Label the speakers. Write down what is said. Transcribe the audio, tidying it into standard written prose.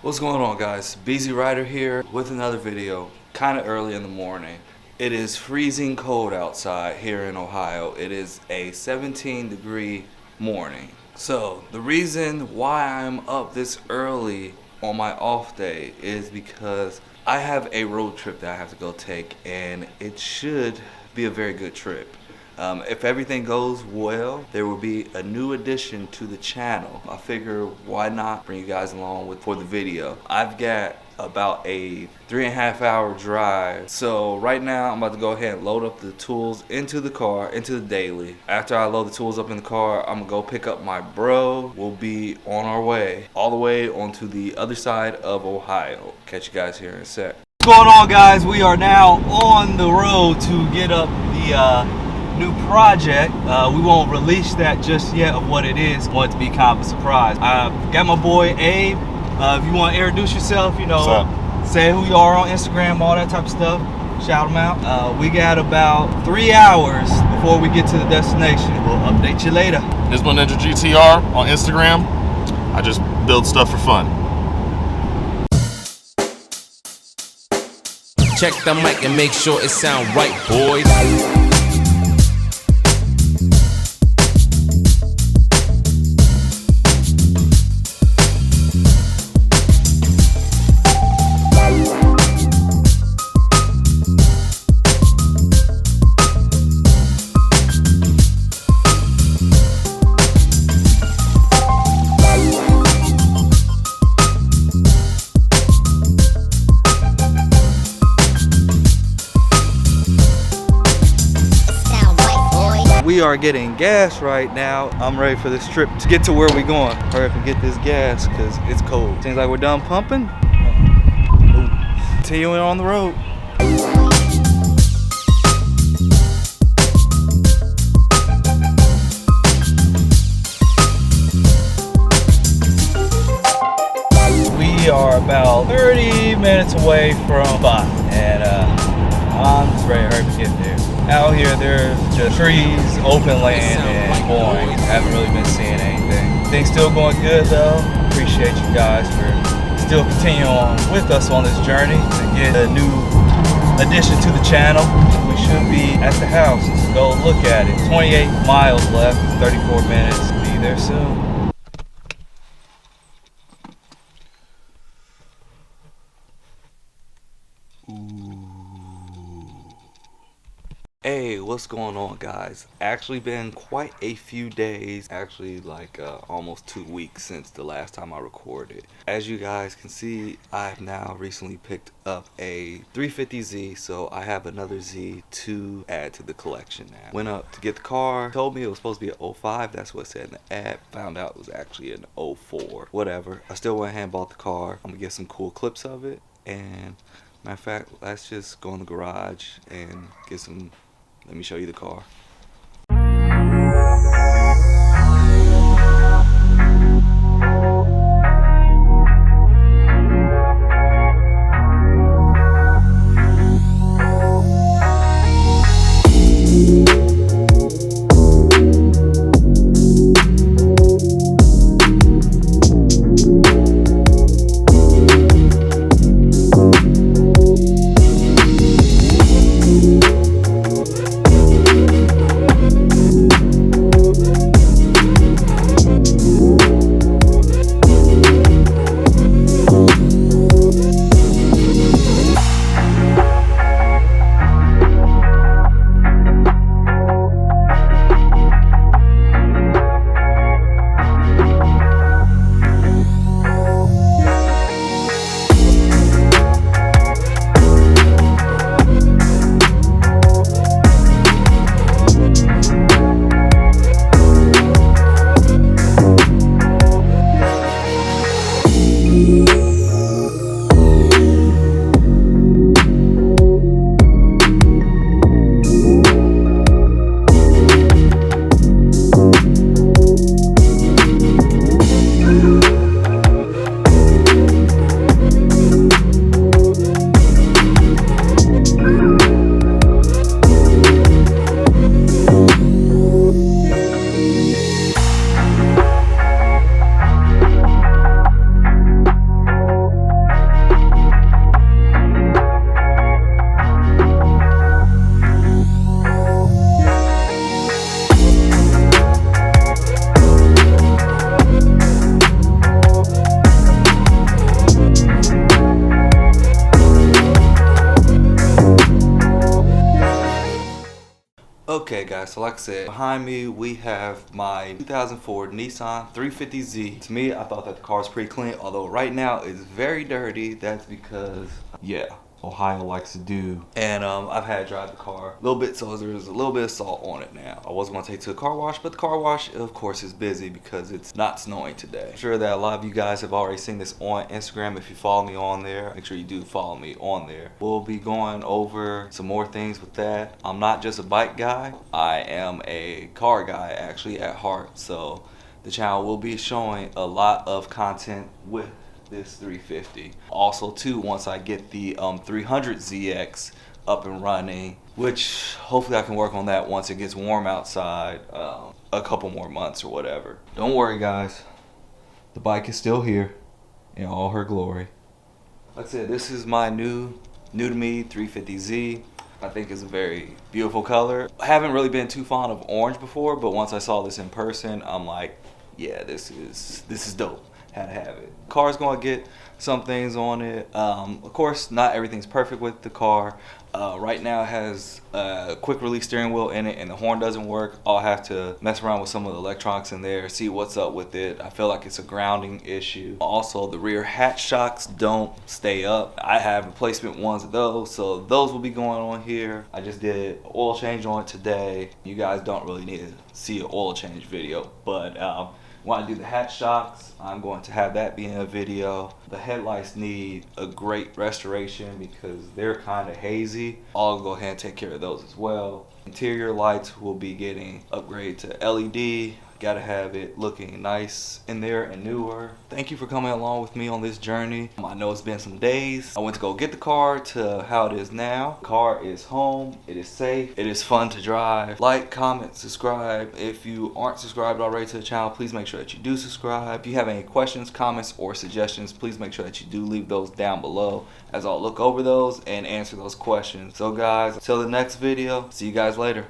Speaker 1: What's going on, guys? BZ Rider here with another video, kind of early in the morning. It is freezing cold outside here in Ohio. It is a 17-degree morning. So the reason why I'm up this early on my off day is because I have a road trip that I have to go take, and it should be a very good trip. If everything goes well, there will be a new addition to the channel. I figure why not bring you guys along for the video. I've got about a 3.5 hour drive. So right now I'm about to go ahead and load up the tools into the car, into the daily. After I load the tools up in the car, I'm gonna go pick up my bro. We'll be on our way, all the way onto the other side of Ohio. Catch you guys here in a sec. What's going on, guys? We are now on the road to get up the new project. We won't release that just yet of what it is. I want it to be kind of a surprise. I got my boy Abe. If you want to introduce yourself, you know, say who you are on Instagram, all that type of stuff, shout them out. We got about 3 hours before we get to the destination. We'll update you later.
Speaker 2: This is my Ninja GTR on Instagram. I just build stuff for fun.
Speaker 3: Check the mic and make sure it sound right, boys.
Speaker 1: We are getting gas right now. I'm ready for this trip to get to where we going. Hurry up and get this gas because it's cold. Seems like we're done pumping. Continuing on the road. We are about 30 minutes away from spot, and I'm just ready to hurry up and get there. Out here, there's just trees, open land, and boring. Haven't really been seeing anything. Things still going good though. Appreciate you guys for still continuing on with us on this journey to get a new addition to the channel. We should be at the house. Let's go look at it. 28 miles left, 34 minutes. Be there soon. Hey, what's going on, guys? Actually been quite a few days, actually like almost 2 weeks since the last time I recorded. As you guys can see, I've now recently picked up a 350Z, so I have another Z to add to the collection now. Went up to get the car, told me it was supposed to be an 05, that's what it said in the ad. Found out it was actually an 04. Whatever, I still went ahead and bought the car. I'm gonna get some cool clips of it, and matter of fact, let's just go in the garage and get some. Let me show you the car. Okay guys, so like I said, behind me we have my 2004 Nissan 350Z. To me, I thought that the car was pretty clean, although right now it's very dirty. That's because, yeah, Ohio likes to do. And I've had to drive the car a little bit, so there's a little bit of salt on it now. I was gonna take it to the car wash, but the car wash, of course, is busy because it's not snowing today. I'm sure that a lot of you guys have already seen this on Instagram. If you follow me on there, make sure you do follow me on there. We'll be going over some more things with that. I'm not just a bike guy, I am a car guy actually at heart. So the channel will be showing a lot of content with this 350. Also too, once I get the 300ZX up and running, which hopefully I can work on that once it gets warm outside, a couple more months or whatever. Don't worry guys, the bike is still here in all her glory. Like I said, this is my new to me 350Z. I think it's a very beautiful color. I haven't really been too fond of orange before, but once I saw this in person, I'm like, yeah, this is dope. Had to have it. Car's gonna get some things on it. Of course, not everything's perfect with the car. Right now it has a quick release steering wheel in it and the horn doesn't work. I'll have to mess around with some of the electronics in there, see what's up with it. I feel like it's a grounding issue. Also, the rear hatch shocks don't stay up. I have replacement ones of those, so those will be going on here. I just did an oil change on it today. You guys don't really need to see an oil change video, but when I do the hatch shocks, I'm going to have that be in a video. The headlights need a great restoration because they're kind of hazy. I'll go ahead and take care of those as well. Interior lights will be getting upgraded to LED. Gotta have it looking nice in there and newer. Thank you for coming along with me on this journey. I know it's been some days. I went to go get the car to how it is now. The car is home. It is safe. It is fun to drive. Like, comment, subscribe. If you aren't subscribed already to the channel, please make sure that you do subscribe. If you have any questions, comments, or suggestions, please make sure that you do leave those down below as I'll look over those and answer those questions. So guys, until the next video, see you guys later.